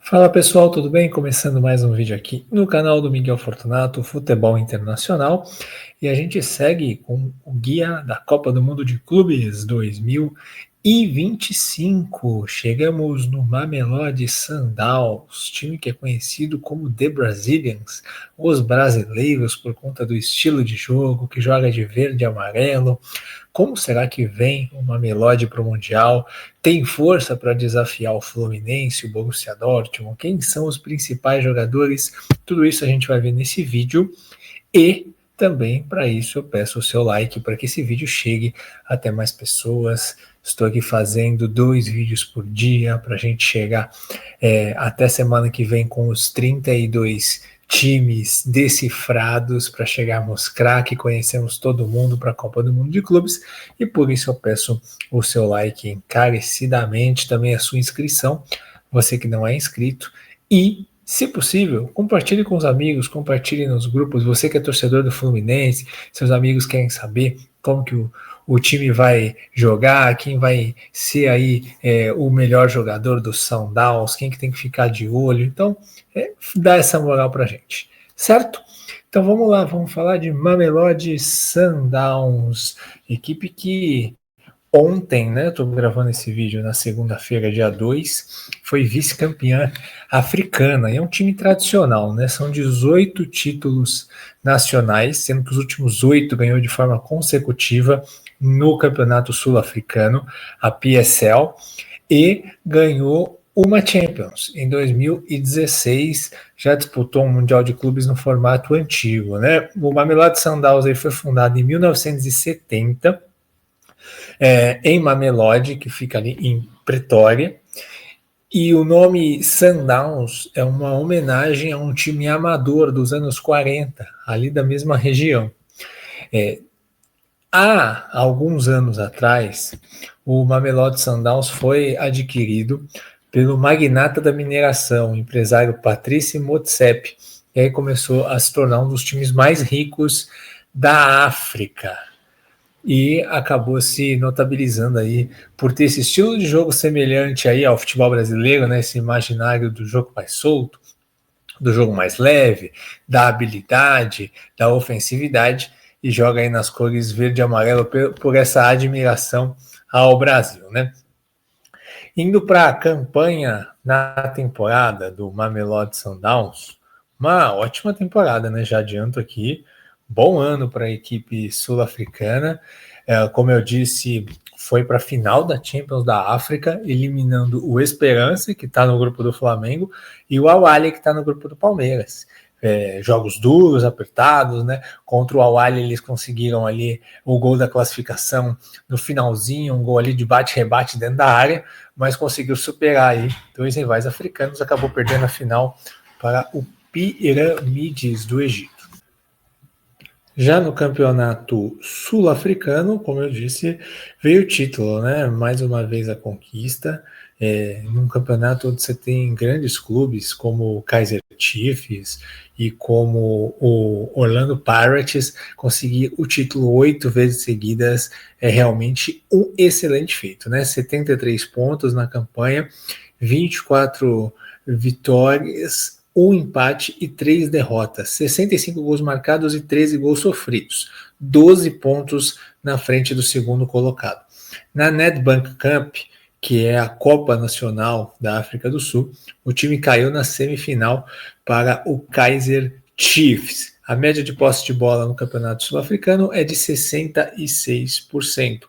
Fala pessoal, tudo bem? Começando mais um vídeo aqui no canal do Miguel Fortunato, Futebol Internacional, e a gente segue com o guia da Copa do Mundo de Clubes 2025. Chegamos no Mamelodi Sundowns, time que é conhecido como The Brazilians, os brasileiros por conta do estilo de jogo, que joga de verde e amarelo. Como será que vem o Mamelodi para o Mundial? Tem força para desafiar o Fluminense, o Borussia Dortmund? Quem são os principais jogadores? Tudo isso a gente vai ver nesse vídeo. E também, para isso, eu peço o seu like para que esse vídeo chegue até mais pessoas. Estou aqui fazendo 2 vídeos por dia para a gente chegar até semana que vem com os 32 times decifrados para chegarmos craque, conhecemos todo mundo para a Copa do Mundo de Clubes, e por isso eu peço o seu like encarecidamente, também a sua inscrição, você que não é inscrito, e se possível, compartilhe com os amigos, compartilhe nos grupos, você que é torcedor do Fluminense, seus amigos querem saber como que o time vai jogar, quem vai ser aí o melhor jogador do Sundowns, quem que tem que ficar de olho, então dá essa moral pra gente, certo? Então vamos lá, vamos falar de Mamelodi Sundowns, equipe que ontem, né, estou gravando esse vídeo na segunda-feira, dia 2, foi vice-campeã africana, e é um time tradicional, né, são 18 títulos nacionais, sendo que os últimos 8 ganhou de forma consecutiva no Campeonato Sul-Africano, a PSL, e ganhou uma Champions. Em 2016, já disputou um Mundial de Clubes no formato antigo, né? O Mamelodi Sundowns aí foi fundado em 1970, em Mamelodi, que fica ali em Pretória, e o nome Sundowns é uma homenagem a um time amador dos anos 40, ali da mesma região. Há alguns anos atrás, o Mamelodi Sundowns foi adquirido pelo magnata da mineração, o empresário Patrice Motsepe, e aí começou a se tornar um dos times mais ricos da África, e acabou se notabilizando aí por ter esse estilo de jogo semelhante aí ao futebol brasileiro, né, esse imaginário do jogo mais solto, do jogo mais leve, da habilidade, da ofensividade, e joga aí nas cores verde e amarelo por essa admiração ao Brasil, né? Indo para a campanha na temporada do Mamelodi Sundowns, uma ótima temporada, né? Já adianto aqui, bom ano para a equipe sul-africana. Como eu disse, foi para a final da Champions da África, eliminando o Esperance, que está no grupo do Flamengo, e o Al-Ahly, que está no grupo do Palmeiras. Jogos duros, apertados, né? Contra o Al-Ahly eles conseguiram ali o gol da classificação no finalzinho, um gol ali de bate-rebate dentro da área, mas conseguiu superar aí 2 rivais africanos, acabou perdendo a final para o Piramides do Egito. Já no campeonato sul-africano, como eu disse, veio o título, né? Mais uma vez a conquista, num campeonato onde você tem grandes clubes como o Kaizer Chiefs e como o Orlando Pirates. Conseguir o título 8 vezes seguidas é realmente um excelente feito, né? 73 pontos na campanha, 24 vitórias, 1 empate e 3 derrotas, 65 gols marcados e 13 gols sofridos, 12 pontos na frente do segundo colocado. Na Nedbank Cup, que é a Copa Nacional da África do Sul, o time caiu na semifinal para o Kaizer Chiefs. A média de posse de bola no Campeonato Sul-Africano é de 66%.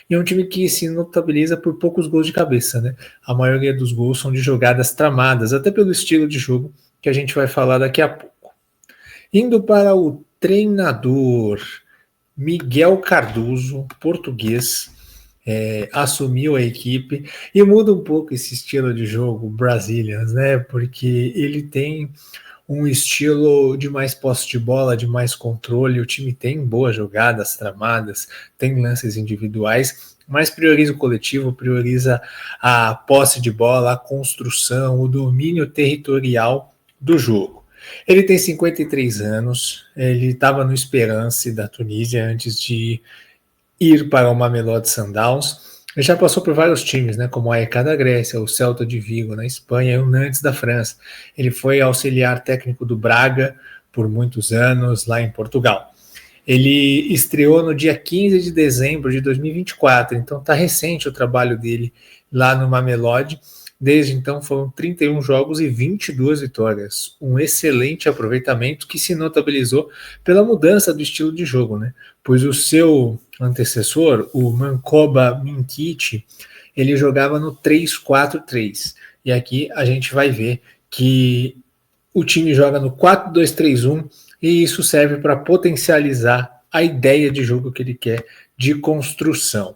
E é um time que se notabiliza por poucos gols de cabeça, né? A maioria dos gols são de jogadas tramadas, até pelo estilo de jogo que a gente vai falar daqui a pouco. Indo para o treinador, Miguel Cardoso, português, assumiu a equipe e muda um pouco esse estilo de jogo Brazilians, né? Porque ele tem um estilo de mais posse de bola, de mais controle. O time tem boas jogadas tramadas, tem lances individuais, mas prioriza o coletivo, prioriza a posse de bola, a construção, o domínio territorial do jogo. Ele tem 53 anos, ele estava no Esperance da Tunísia antes de ir para o Mamelodi Sundowns. Ele já passou por vários times, né, como a AEK da Grécia, o Celta de Vigo na Espanha e o Nantes da França. Ele foi auxiliar técnico do Braga por muitos anos lá em Portugal. Ele estreou no dia 15 de dezembro de 2024, então está recente o trabalho dele lá no Mamelodi. Desde então foram 31 jogos e 22 vitórias, um excelente aproveitamento que se notabilizou pela mudança do estilo de jogo, né? Pois o seu antecessor, o Mankoba Minkic, ele jogava no 3-4-3, e aqui a gente vai ver que o time joga no 4-2-3-1 e isso serve para potencializar a ideia de jogo que ele quer de construção.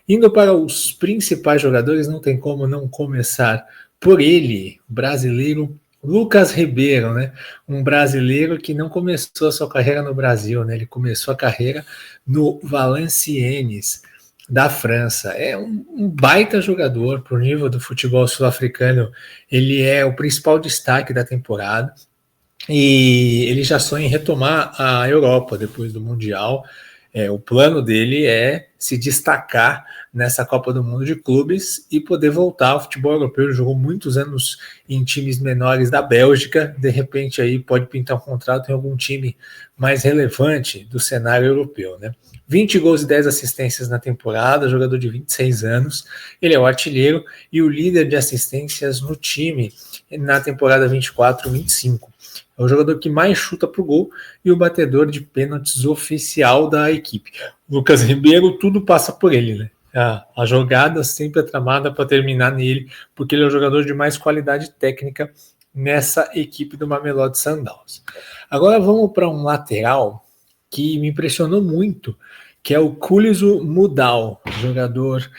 Indo para os principais jogadores, não tem como não começar por ele, o brasileiro Lucas Ribeiro, né? Um brasileiro que não começou a sua carreira no Brasil, né? Ele começou a carreira no Valenciennes, da França. É um baita jogador por nível do futebol sul-africano. Ele é o principal destaque da temporada e ele já sonha em retomar a Europa depois do Mundial. O plano dele é se destacar nessa Copa do Mundo de Clubes e poder voltar ao futebol europeu. Ele jogou muitos anos em times menores da Bélgica, de repente aí pode pintar um contrato em algum time mais relevante do cenário europeu, né? 20 gols e 10 assistências na temporada, jogador de 26 anos, ele é o artilheiro e o líder de assistências no time na temporada 24-25. É o jogador que mais chuta para o gol e o batedor de pênaltis oficial da equipe. Lucas Ribeiro, tudo passa por ele, né? A jogada sempre é tramada para terminar nele, porque ele é o jogador de mais qualidade técnica nessa equipe do Mamelodi Sundowns. Agora vamos para um lateral que me impressionou muito, que é o Kulizo Mudal, jogador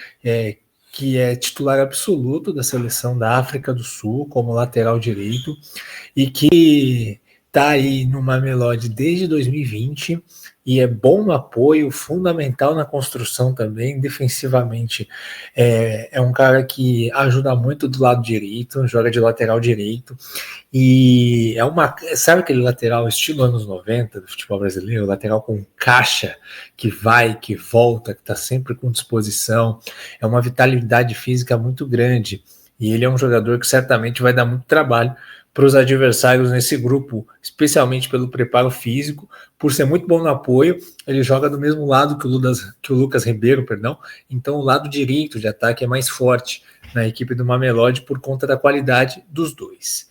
que é titular absoluto da seleção da África do Sul como lateral direito e que está aí no Mamelodi desde 2020 e é bom no apoio, fundamental na construção também, defensivamente é um cara que ajuda muito do lado direito, joga de lateral direito e sabe aquele lateral estilo anos 90 do futebol brasileiro, lateral com caixa, que vai, que volta, que está sempre com disposição, é uma vitalidade física muito grande e ele é um jogador que certamente vai dar muito trabalho para os adversários nesse grupo, especialmente pelo preparo físico, por ser muito bom no apoio. Ele joga do mesmo lado que o Lucas Ribeiro, então o lado direito de ataque é mais forte na equipe do Mamelodi por conta da qualidade dos dois.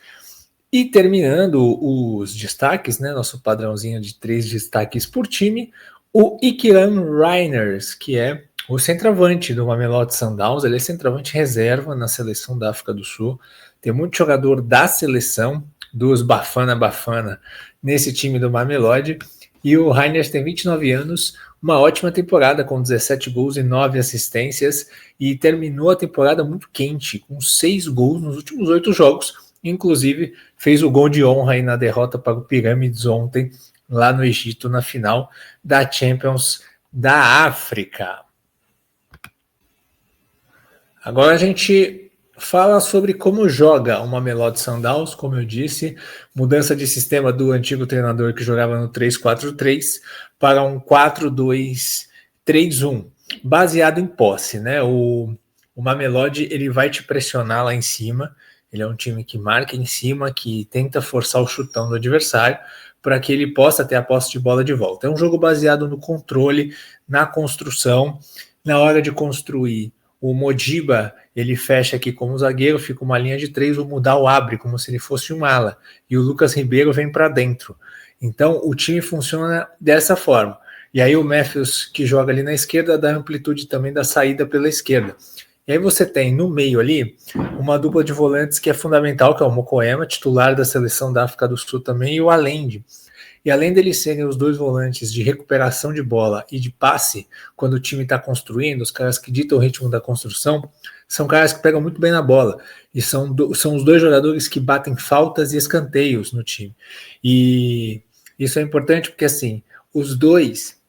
E terminando os destaques, né, nosso padrãozinho de 3 destaques por time, o Ikiran Reiners, que é o centroavante do Mamelodi Sundowns. Ele é centroavante reserva na seleção da África do Sul. Tem muito jogador da seleção, dos Bafana Bafana, nesse time do Mamelodi. E o Reiners tem 29 anos, uma ótima temporada com 17 gols e 9 assistências. E terminou a temporada muito quente, com 6 gols nos últimos 8 jogos. Inclusive, fez o gol de honra aí na derrota para o Pirâmides ontem, lá no Egito, na final da Champions da África. Agora a gente fala sobre como joga o Mamelodi Sundowns, como eu disse, mudança de sistema do antigo treinador que jogava no 3-4-3 para um 4-2-3-1, baseado em posse, né? O Mamelodi, ele vai te pressionar lá em cima, ele é um time que marca em cima, que tenta forçar o chutão do adversário para que ele possa ter a posse de bola de volta. É um jogo baseado no controle, na construção, na hora de construir. O Modiba, ele fecha aqui como zagueiro, fica uma linha de 3, o Mudal abre como se ele fosse um ala, e o Lucas Ribeiro vem para dentro. Então, o time funciona dessa forma. E aí o Matthews, que joga ali na esquerda, dá amplitude também da saída pela esquerda. E aí você tem no meio ali uma dupla de volantes que é fundamental, que é o Mokoema, titular da seleção da África do Sul também, e o Allende. E além deles serem os dois volantes de recuperação de bola e de passe, quando o time está construindo, os caras que ditam o ritmo da construção, são caras que pegam muito bem na bola. E são os dois jogadores que batem faltas e escanteios no time. E isso é importante porque, assim, os dois,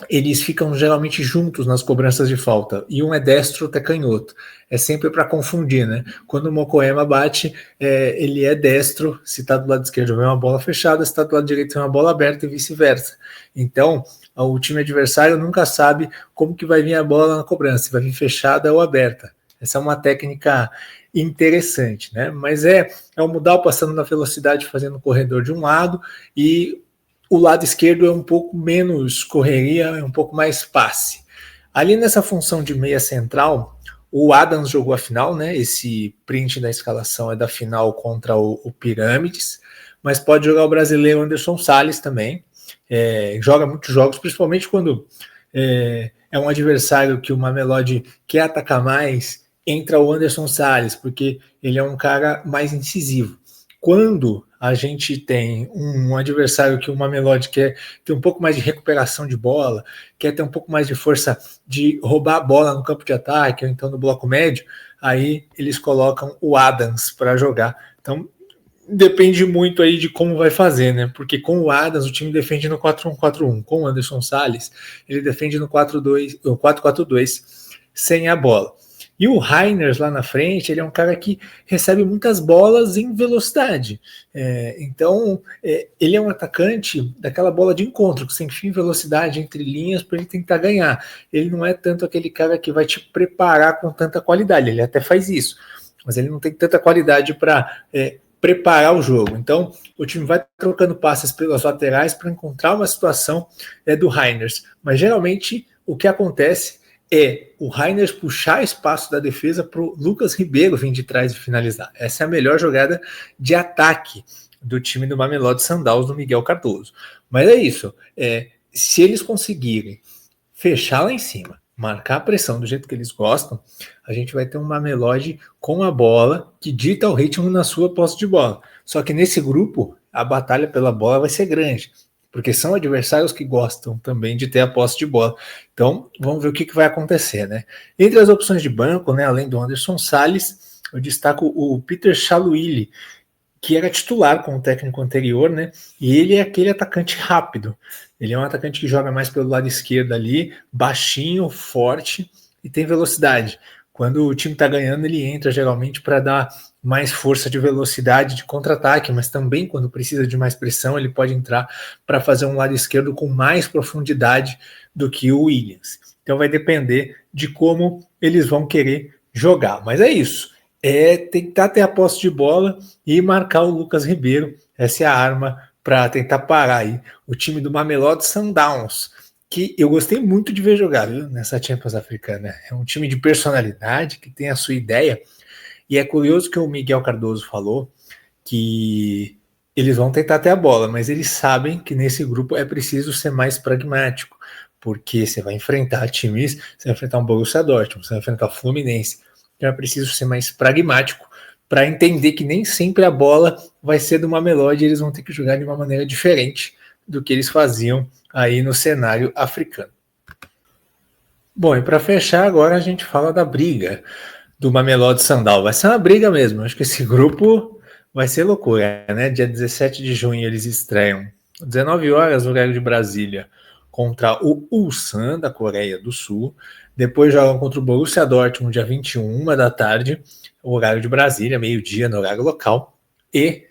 eles ficam geralmente juntos nas cobranças de falta, e um é destro, outro é canhoto. É sempre para confundir, né? Quando o Mokoema bate, ele é destro, se está do lado esquerdo vem uma bola fechada, se está do lado direito vem uma bola aberta e vice-versa. Então, o time adversário nunca sabe como que vai vir a bola na cobrança, se vai vir fechada ou aberta. Essa é uma técnica interessante, né? Mas é o Mudal passando na velocidade, fazendo o corredor de um lado, e o lado esquerdo é um pouco menos correria, é um pouco mais passe. Ali nessa função de meia central, o Adams jogou a final, né? Esse print da escalação é da final contra o Pirâmides, mas pode jogar o brasileiro Anderson Salles também. Joga muitos jogos, principalmente quando é um adversário que o Mamelodi quer atacar mais, entra o Anderson Salles, porque ele é um cara mais incisivo. Quando a gente tem um adversário que o Mamelodi quer ter um pouco mais de recuperação de bola, quer ter um pouco mais de força de roubar a bola no campo de ataque, ou então no bloco médio, aí eles colocam o Adams para jogar. Então, depende muito aí de como vai fazer, né? Porque com o Adams, o time defende no 4-1-4-1. Com o Anderson Salles, ele defende no 4-4-2, sem a bola. E o Reiners lá na frente, ele é um cara que recebe muitas bolas em velocidade. Então, ele é um atacante daquela bola de encontro, sem fim velocidade entre linhas para ele tentar ganhar. Ele não é tanto aquele cara que vai te preparar com tanta qualidade. Ele até faz isso, mas ele não tem tanta qualidade para preparar o jogo. Então, o time vai trocando passes pelas laterais para encontrar uma situação do Reiners. Mas, geralmente, o que acontece é o Reiners puxar espaço da defesa para o Lucas Ribeiro vir de trás e finalizar. Essa é a melhor jogada de ataque do time do Mamelodi Sundowns, do Miguel Cardoso. Mas é isso. Se eles conseguirem fechar lá em cima, marcar a pressão do jeito que eles gostam, a gente vai ter um Mamelodi com a bola que dita o ritmo na sua posse de bola. Só que nesse grupo, a batalha pela bola vai ser grande, porque são adversários que gostam também de ter a posse de bola. Então, vamos ver o que vai acontecer, né? Entre as opções de banco, né, além do Anderson Salles, eu destaco o Peter Chaluili, que era titular com o técnico anterior, né? E ele é aquele atacante rápido. Ele é um atacante que joga mais pelo lado esquerdo ali, baixinho, forte e tem velocidade. Quando o time está ganhando, ele entra geralmente para dar mais força de velocidade de contra-ataque, mas também quando precisa de mais pressão, ele pode entrar para fazer um lado esquerdo com mais profundidade do que o Williams. Então vai depender de como eles vão querer jogar. Mas é isso. Tentar ter a posse de bola e marcar o Lucas Ribeiro. Essa é a arma para tentar parar aí o time do Mamelodi Sundowns, que eu gostei muito de ver jogar, viu, nessa Champions Africana. É um time de personalidade, que tem a sua ideia, e é curioso que o Miguel Cardoso falou que eles vão tentar ter a bola, mas eles sabem que nesse grupo é preciso ser mais pragmático, porque você vai enfrentar times, você vai enfrentar um Borussia Dortmund, você vai enfrentar o Fluminense, então é preciso ser mais pragmático para entender que nem sempre a bola vai ser do Mamelodi, eles vão ter que jogar de uma maneira diferente do que eles faziam aí no cenário africano. Bom, e para fechar agora a gente fala da briga do Mamelodi Sundowns. Vai ser uma briga mesmo, acho que esse grupo vai ser loucura, né? Dia 17 de junho eles estreiam 19 horas no horário de Brasília contra o Ulsan da Coreia do Sul. Depois jogam contra o Borussia Dortmund dia 21 da tarde, horário de Brasília, meio-dia no horário local. E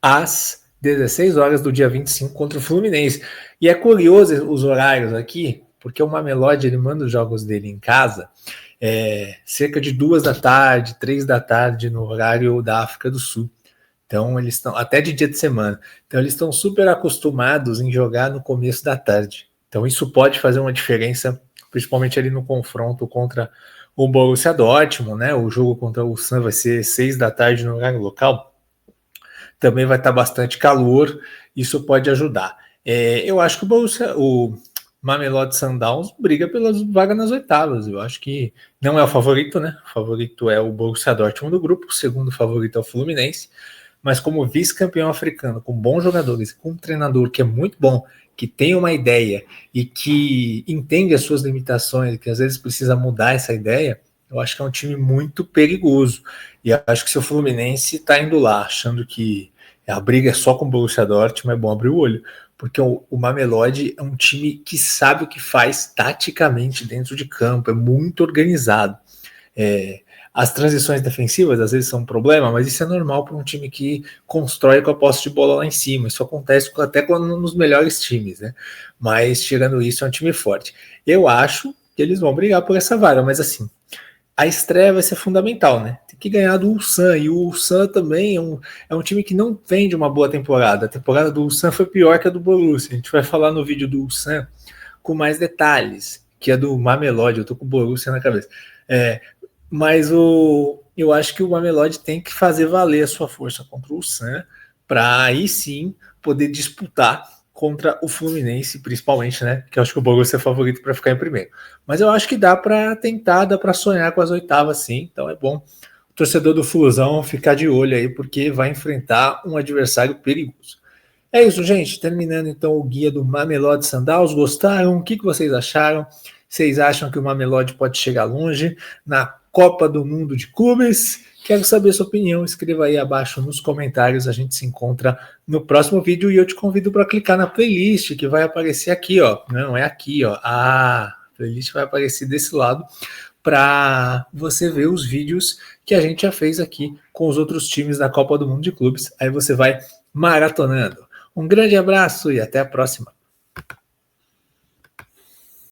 às 16 horas do dia 25 contra o Fluminense. E é curioso os horários aqui, porque o Mamelodi ele manda os jogos dele em casa cerca de 2 da tarde, 3 da tarde no horário da África do Sul. Então eles estão, até de dia de semana, então eles estão super acostumados em jogar no começo da tarde. Então isso pode fazer uma diferença, principalmente ali no confronto contra o Borussia Dortmund, né? O jogo contra o Ulsan vai ser 6 da tarde no horário local. Também vai estar bastante calor, isso pode ajudar. Eu acho que o Mamelodi Sundowns briga pelas vagas nas oitavas. Eu acho que não é o favorito, né? O favorito é o Borussia Dortmund do grupo, o segundo favorito é o Fluminense, mas como vice-campeão africano, com bons jogadores, com um treinador que é muito bom, que tem uma ideia e que entende as suas limitações, que às vezes precisa mudar essa ideia, eu acho que é um time muito perigoso. E eu acho que se o Fluminense está indo lá achando que a briga é só com o Borussia Dortmund, é bom abrir o olho, porque o Mamelodi é um time que sabe o que faz taticamente dentro de campo, é muito organizado. As transições defensivas às vezes são um problema, mas isso é normal para um time que constrói com a posse de bola lá em cima. Isso acontece até quando nos melhores times, né? Mas tirando isso, é um time forte. Eu acho que eles vão brigar por essa vaga, mas assim, a estreia vai ser fundamental, né? Tem que ganhar do Ulsan, e o Ulsan também é um time que não vem de uma boa temporada. A temporada do Ulsan foi pior que a do Borussia. A gente vai falar no vídeo do Ulsan com mais detalhes, que é do Mamelodi. Eu tô com o Borussia na cabeça. Mas eu acho que o Mamelodi tem que fazer valer a sua força contra o Ulsan para aí sim poder disputar contra o Fluminense, principalmente, né? Que eu acho que o Borussia é favorito para ficar em primeiro. Mas eu acho que dá para tentar, dá para sonhar com as oitavas, sim. Então é bom o torcedor do Flusão ficar de olho aí, porque vai enfrentar um adversário perigoso. É isso, gente. Terminando então o guia do Mamelodi Sundowns. Gostaram? O que vocês acharam? Vocês acham que o Mamelodi pode chegar longe na Copa do Mundo de Clubes? Quero saber a sua opinião. Escreva aí abaixo nos comentários. A gente se encontra no próximo vídeo e eu te convido para clicar na playlist que vai aparecer aqui, ó. Não, é aqui, ó. A playlist vai aparecer desse lado para você ver os vídeos que a gente já fez aqui com os outros times da Copa do Mundo de Clubes. Aí você vai maratonando. Um grande abraço e até a próxima.